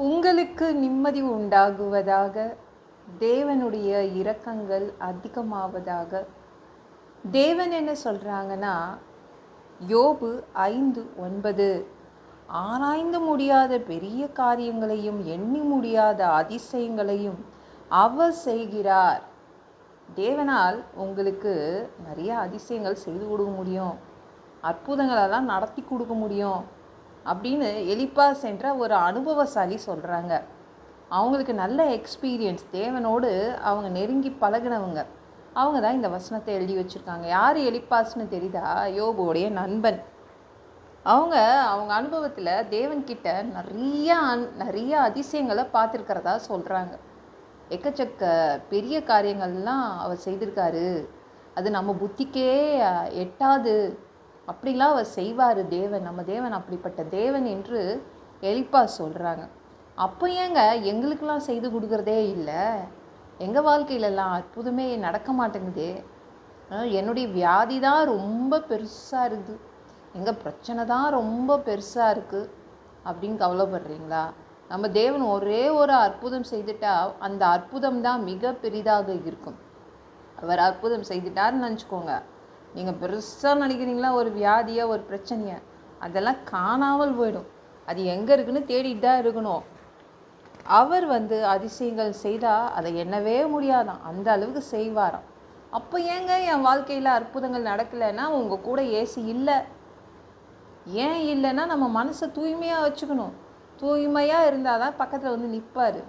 உங்களுக்கு நிம்மதி உண்டாகுவதாக, தேவனுடைய இரக்கங்கள் அதிகமாவதாக. தேவன் என்ன சொல்கிறாங்கன்னா, யோபு 5:9, ஆராய்ந்து முடியாத பெரிய காரியங்களையும் எண்ணி முடியாத அதிசயங்களையும் அவர் செய்கிறார். தேவனால் உங்களுக்கு நிறைய அதிசயங்கள் செய்து கொடுக்க முடியும், அற்புதங்களெல்லாம் நடத்தி கொடுக்க முடியும் அப்படின்னு எலிப்பாஸ் என்ற ஒரு அனுபவசாலி சொல்கிறாங்க. அவங்களுக்கு நல்ல எக்ஸ்பீரியன்ஸ், தேவனோடு அவங்க நெருங்கி பழகினவங்க. அவங்க தான் இந்த வசனத்தை எழுதி வச்சுருக்காங்க. யார் எலிப்பாஸ்னு தெரியுதா? யோபுடைய நண்பன். அவங்க அனுபவத்தில் தேவன்கிட்ட நிறைய அதிசயங்களை பார்த்துருக்கிறதா சொல்கிறாங்க. எக்கச்சக்க பெரிய காரியங்கள்லாம் அவர் செய்திருக்காரு, அது நம்ம புத்திக்கே எட்டாது, அப்படிலாம் அவர் செய்வார் தேவன், நம்ம தேவன் அப்படிப்பட்ட தேவன் என்று எலிப்பாஸ் சொல்கிறாங்க. அப்போ ஏங்க எங்களுக்கெல்லாம் செய்து கொடுக்குறதே இல்லை? எங்கள் வாழ்க்கையிலலாம் அற்புதமே நடக்க மாட்டேங்குது. என்னுடைய வியாதி தான் ரொம்ப பெருசாக இருக்குது, எங்கள் பிரச்சனை தான் ரொம்ப பெருசாக இருக்குது அப்படின்னு கவலைப்படுறீங்களா? நம்ம தேவன் ஒரே ஒரு அற்புதம் செய்துட்டா அந்த அற்புதம் தான் மிக பெரிதாக இருக்கும். அவர் அற்புதம் செய்துட்டாருன்னு நினச்சிக்கோங்க. நீங்கள் பெருசாக நினைக்கிறீங்களா ஒரு வியாதியை, ஒரு பிரச்சனையை, அதெல்லாம் காணாமல் போயிடும். அது எங்கே இருக்குன்னு தேடிட்டு தான் இருக்கணும். அவர் அதிசயங்கள் செய்தால் அதை எண்ணவே முடியாதான், அந்த அளவுக்கு செய்வாராம். அப்போ ஏங்க என் வாழ்க்கையில் அற்புதங்கள் நடக்கலைன்னா உங்கள் கூட ஏசி இல்லை? ஏன் இல்லைன்னா நம்ம மனசை தூய்மையாக வச்சுக்கணும். தூய்மையாக இருந்தால் தான் பக்கத்தில் நிற்பார்.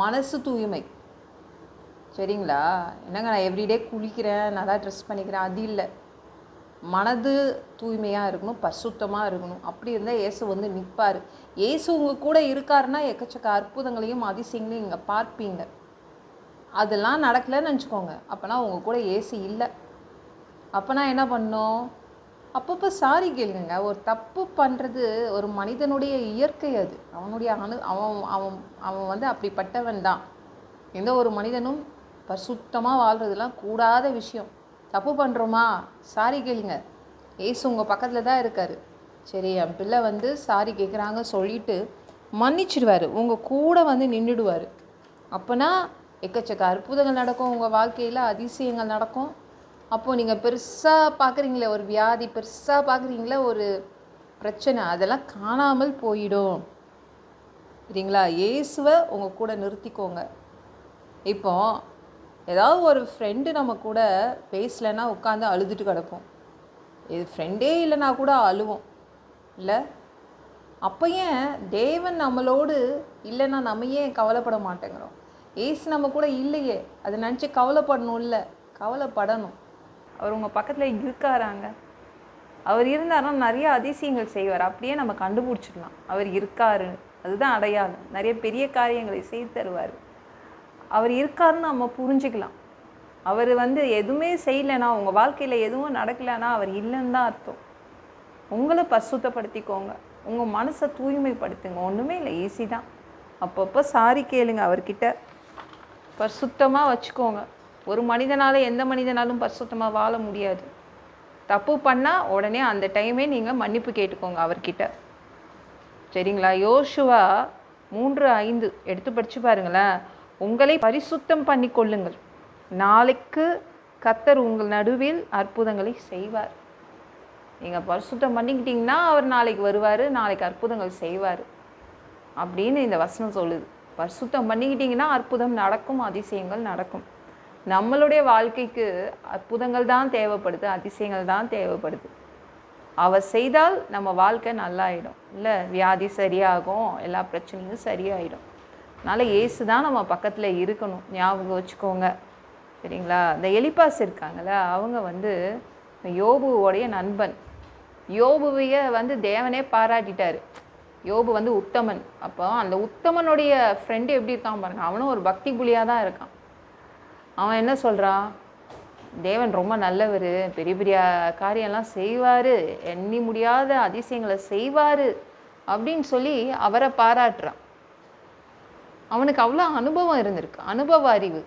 மனசு தூய்மை, சரிங்களா? என்னங்க நான் எவ்ரிடே குளிக்கிறேன், நல்லா ட்ரெஸ் பண்ணிக்கிறேன், அது இல்லை. மனது தூய்மையாக இருக்கணும், பரிசுத்தமாக இருக்கணும். அப்படி இருந்தால் இயேசு நிற்பார். இயேசு உங்கள் கூட இருக்காருன்னா எக்கச்சக்க அற்புதங்களையும் அதிசயங்களையும் நீங்கள் பார்ப்பீங்க. அதெல்லாம் நடக்கலைன்னு நினச்சிக்கோங்க, அப்போனா உங்கள் கூட இயேசு இல்லை. அப்போனா என்ன பண்ணணும்? அப்பப்போ சாரி கேளுங்க. ஒரு தப்பு பண்ணுறது ஒரு மனிதனுடைய இயற்கை, அது அவனுடைய அவன் அப்படிப்பட்டவன் தான். எந்த ஒரு மனிதனும் பரிசுத்தமாக வாழ்கிறதுலாம் கூடாத விஷயம். தப்பு பண்ணுறோமா, சாரி கேளுங்க. ஏசு உங்கள் பக்கத்தில் தான் இருக்கார். சரி, என் பிள்ளை சாரி கேட்குறாங்க சொல்லிட்டு மன்னிச்சிடுவார், உங்கள் கூட நின்றுடுவார். அப்போனா எக்கச்சக்க அற்புதங்கள் நடக்கும், உங்கள் வாழ்க்கையில் அதிசயங்கள் நடக்கும். அப்போது நீங்கள் பெருசாக பார்க்குறீங்களே ஒரு வியாதி, பெருசாக பார்க்குறீங்களே ஒரு பிரச்சனை, அதெல்லாம் காணாமல் போயிடும். சரிங்களா? இயேசுவை உங்கள் கூட நிறுத்திக்கோங்க. இப்போ ஏதாவது ஒரு ஃப்ரெண்டு நம்ம கூட பேசலைன்னா உட்காந்து அழுதுட்டு கிடப்போம். இது ஃப்ரெண்டே இல்லைனா கூட அழுவோம் இல்லை? அப்போ ஏன் தேவன் நம்மளோடு இல்லைன்னா நம்ம ஏன் கவலைப்பட மாட்டேங்கிறோம்? ஏசு நம்ம கூட இல்லையே, அதை நினச்சி கவலைப்படணும் இல்லை, கவலைப்படணும். அவர் உங்கள் பக்கத்தில் இருக்காராங்க. அவர் இருந்தாருன்னா நிறைய அதிசயங்கள் செய்வார். அப்படியே நம்ம கண்டுபிடிச்சிடலாம் அவர் இருக்காரு, அதுதான் அடையாளம். நிறைய பெரிய காரியங்களை செய்து தருவார். அவர் இருக்காருன்னு நம்ம புரிஞ்சுக்கலாம். அவர் எதுவுமே செய்யலைன்னா, உங்கள் வாழ்க்கையில் எதுவும் நடக்கலைன்னா அவர் இல்லைன்னு தான் அர்த்தம். உங்களை பரிசுத்தப்படுத்திக்கோங்க, உங்கள் மனசை தூய்மைப்படுத்துங்க. ஒன்றுமே இல்லை, ஈஸி தான். அப்பப்போ சாரி கேளுங்க அவர்கிட்ட, பரிசுத்தமாக வச்சுக்கோங்க. ஒரு மனிதனால் எந்த மனிதனாலும் பரிசுத்தமாக வாழ முடியாது. தப்பு பண்ணால் உடனே அந்த டைமே நீங்கள் மன்னிப்பு கேட்டுக்கோங்க அவர்கிட்ட, சரிங்களா? யோசுவா 3:5 எடுத்து படித்து பாருங்களேன். உங்களை பரிசுத்தம் பண்ணி கொள்ளுங்கள், நாளைக்கு கர்த்தர் உங்கள் நடுவில் அற்புதங்களை செய்வார். நீங்கள் பரிசுத்தம் பண்ணிக்கிட்டிங்கன்னா அவர் நாளைக்கு வருவார், நாளைக்கு அற்புதங்கள் செய்வார் அப்படின்னு இந்த வசனம் சொல்லுது. பரிசுத்தம் பண்ணிக்கிட்டிங்கன்னா அற்புதம் நடக்கும், அதிசயங்கள் நடக்கும். நம்மளுடைய வாழ்க்கைக்கு அற்புதங்கள் தான் தேவைப்படுது, அதிசயங்கள் தான் தேவைப்படுது. அவர் செய்தால் நம்ம வாழ்க்கை நல்லாயிடும் இல்லை? வியாதி சரியாகும், எல்லா பிரச்சனையும் சரியாயிடும். அதனால் இயேசு தான் நம்ம பக்கத்தில் இருக்கணும், ஞாபகம் வச்சுக்கோங்க, சரிங்களா? இந்த எலிப்பாஸ் இருக்காங்கள, அவங்க யோபுவோடைய நண்பன். யோபுவைய தேவனே பாராட்டிட்டார். யோபு உத்தமன். அப்போ அந்த உத்தமனுடைய ஃப்ரெண்டு எப்படி இருக்கான் பாருங்க, அவனும் ஒரு பக்தி புலியாக தான் இருக்கான். அவன் என்ன சொல்கிறான்? தேவன் ரொம்ப நல்லவர், பெரிய பெரிய காரியம்லாம் செய்வார், எண்ணி முடியாத அதிசயங்களை செய்வார் அப்படின்னு சொல்லி அவரை பாராட்டுறான். அவனுக்கு அவ்வளோ அனுபவம் இருந்திருக்கு, அனுபவ அறிவு.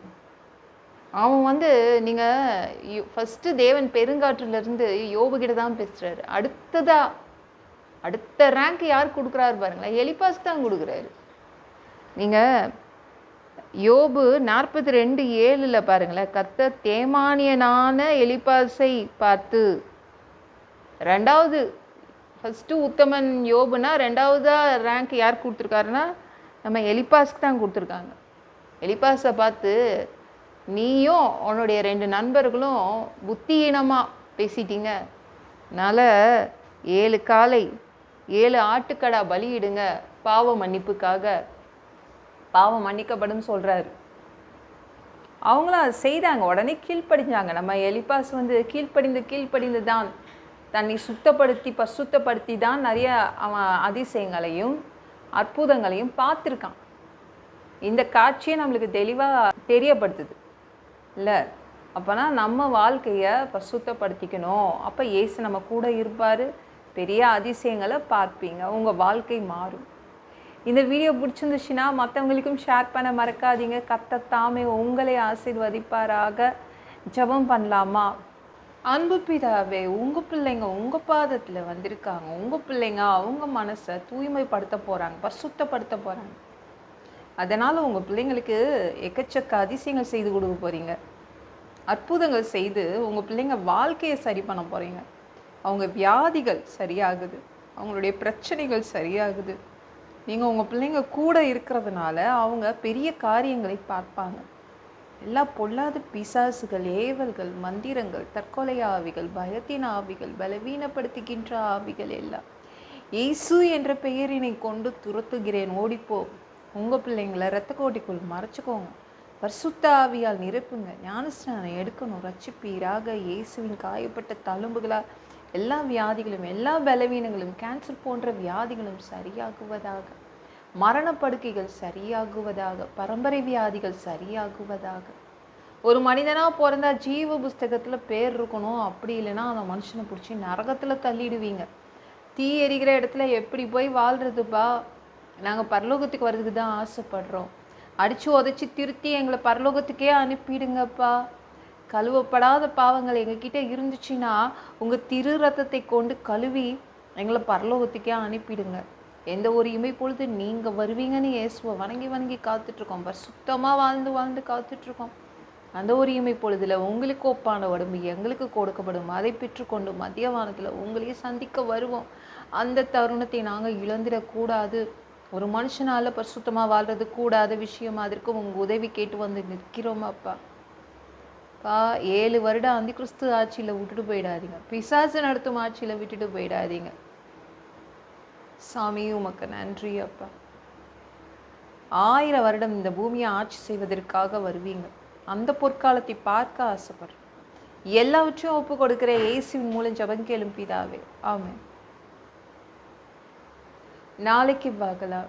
அவன் நீங்கள் ஃபஸ்ட்டு தேவன் பெருங்காற்றிலிருந்து யோபுகிட்ட தான் பேசுகிறாரு. அடுத்ததாக அடுத்த ரேங்க் யார் கொடுக்குறாரு பாருங்களேன், எலிப்பாஸ் தான் கொடுக்குறாரு. நீங்கள் யோபு 42:7 பாருங்களேன், கர்த்தர் தேமானியனான எலிப்பாசை பார்த்து, ரெண்டாவது ஃபஸ்ட்டு உத்தமன் யோபுனா ரெண்டாவதாக ரேங்க் யார் கொடுத்துருக்காருன்னா நம்ம எலிப்பாஸ்க்கு தான் கொடுத்துருக்காங்க. எலிப்பாஸை பார்த்து, நீயும் உன்னுடைய 2 நண்பர்களும் புத்தியீனமாக பேசிட்டீங்க, அதனால் 7 காளை 7 ஆட்டுக்கடா பலியிடுங்க, பாவ மன்னிப்புக்காக, பாவம் மன்னிக்கப்படும் சொல்கிறாரு. அவங்களும் அதை செய்தாங்க, உடனே கீழ்ப்படிஞ்சாங்க. நம்ம எலிப்பாஸ் கீழ்ப்படிந்து தான் தன்னை பசுத்தப்படுத்தி தான் நிறைய அவன் அதிசயங்களையும் அற்புதங்களையும் பார்த்துருக்கான். இந்த காட்சியை நம்மளுக்கு தெளிவாக தெரியப்படுத்துது இல்லை? அப்போனா நம்ம வாழ்க்கையை பசுத்தப்படுத்திக்கணும். அப்போ இயேசு நம்ம கூட இருப்பார், பெரிய அதிசயங்களை பார்ப்பீங்க, உங்கள் வாழ்க்கை மாறும். இந்த வீடியோ பிடிச்சிருந்துச்சுன்னா மற்றவங்களுக்கும் ஷேர் பண்ண மறக்காதீங்க. கர்த்தர் தாமே உங்களை ஆசீர்வதிப்பாராக. ஜெபம் பண்ணலாமா? அன்பு பிதாவே, உங்கள் பிள்ளைங்க உங்கள் பாதத்தில் வந்திருக்காங்க. உங்கள் பிள்ளைங்க அவங்க மனசை தூய்மைப்படுத்த போகிறாங்க, பசுத்தப்படுத்த போகிறாங்க. அதனால் உங்கள் பிள்ளைங்களுக்கு எக்கச்சக்க அதிசயங்கள் செய்து கொடுக்க போகிறீங்க, அற்புதங்கள் செய்து உங்கள் பிள்ளைங்க வாழ்க்கையை சரி பண்ண போகிறீங்க. அவங்க வியாதிகள் சரியாகுது, அவங்களுடைய பிரச்சனைகள் சரியாகுது. நீங்கள் உங்கள் பிள்ளைங்க கூட இருக்கிறதுனால அவங்க பெரிய காரியங்களை பார்ப்பாங்க. எல்லா பொல்லாத பிசாசுகள், ஏவல்கள், மந்திரங்கள், தற்கொலை ஆவிகள், பயத்தின் ஆவிகள், பலவீனப்படுத்துகின்ற ஆவிகள் எல்லாம் இயேசு என்ற பெயரினை கொண்டு துரத்துகிறேன், ஓடிப்போ. உங்கள் பிள்ளைங்களை இரத்த கோட்டிக்குள் மறைச்சிக்கோங்க, பரிசுத்த ஆவியால் நிரப்புங்க, ஞானஸ்நானம் எடுக்கணும், ரட்சிப்பீராக. இயேசுவின் காயப்பட்ட தழும்புகளால் எல்லா வியாதிகளும், எல்லா பலவீனங்களும், கேன்சர் போன்ற வியாதிகளும் சரியாகுவதாக, மரணப்படுக்கைகள் சரியாகுவதாக, பரம்பரை வியாதிகள் சரியாகுவதாக. ஒரு மனிதனாக பிறந்தா ஜீவ புஸ்தகத்தில் பேர் இருக்கணும், அப்படி இல்லைன்னா அந்த மனுஷனை பிடிச்சி நரகத்தில் தள்ளிடுவீங்க. தீ எரிகிற இடத்துல எப்படி போய் வாழ்கிறதுப்பா? நாங்கள் பரலோகத்துக்கு வர்றதுக்கு தான் ஆசைப்படுறோம். அடித்து உதச்சி திருத்தி எங்களை பரலோகத்துக்கே அனுப்பிடுங்கப்பா. கழுவப்படாத பாவங்கள் எங்ககிட்ட இருந்துச்சுன்னா உங்கள் திரு ரத்தத்தை கொண்டு கழுவி எங்களை பரலோகத்துக்கே அனுப்பிடுங்க. எந்த ஒரு இமை பொழுது நீங்கள் வருவீங்கன்னு இயேசுவை வணங்கி காத்துட்ருக்கோம், சுத்தமாக வாழ்ந்து காத்துட்ருக்கோம். அந்த ஒரு இமை பொழுதில் உங்களுக்கு ஒப்பான உடம்பு எங்களுக்கு கொடுக்கப்படும், அதை பெற்றுக்கொண்டு மத்தியவானத்தில் உங்களையே சந்திக்க வருவோம். அந்த தருணத்தை நாங்கள் இழந்துடக்கூடாது. ஒரு மனுஷனால் பரிசுத்தமாக வாழ்றது கூடாத விஷயம், அதற்கு உங்கள் உதவி கேட்டு வந்து நிற்கிறோம் அப்பா. 7 வருடம் அந்த கிறிஸ்து ஆட்சியில் விட்டுட்டு போயிடாதீங்க, பிசாசு நடத்தும் ஆட்சியில் விட்டுட்டு போயிடாதீங்க சாமி. உமக்கு நன்றி அப்பா. 1000 வருடம் இந்த பூமியை ஆட்சி செய்வதற்காக வருவீங்க. அந்த பொற்காலத்தை பார்க்க ஆசைப்படுறேன். எல்லாவற்றையும் ஒப்பு கொடுக்கிற இயேசுவின் மூலம் ஜெபம் கேளும் பிதாவே, ஆமென். நாளைக்கு பார்க்கலாம்.